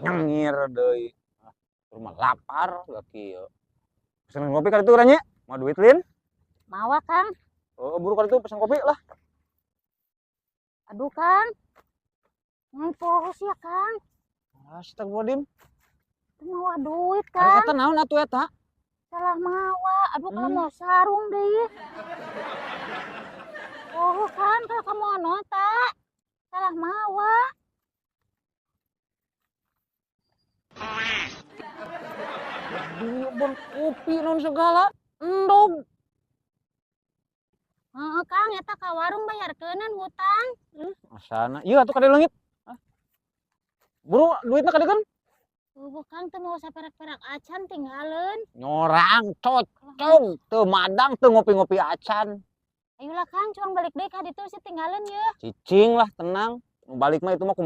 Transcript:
nyengir deui. Rumah lapar gak kieu. Pesen kopi ka ditu urang nya. Mau duit lin? Mawa Kang. Oh, buru ka ditu pesen kopi lah. Aduh Kang. Ngepos ya Kang. Astagfirullahaladzim. Mawa duit Ari Kang. eta naon atuh eta? Salah mawa. Aduh kalau mau sarung deh. Oh Kang, kalau kamu nota. Salah mawa. Duh, bon kopi non segala. Endog. Kang, eta ka warung bayar keunan hutang. Asana. Ieu atuh ka di leungit. Buru duitna kadeukeun. Kang teu mau saperak-perak acan tinggalin. Nyorang cocok teu madang teu ngopi-ngopi acan. Ayolah Kang, cuang balik deh ka ditu sih tinggalin ya. Cicing lah tenang. Balik mah itu mah kumaha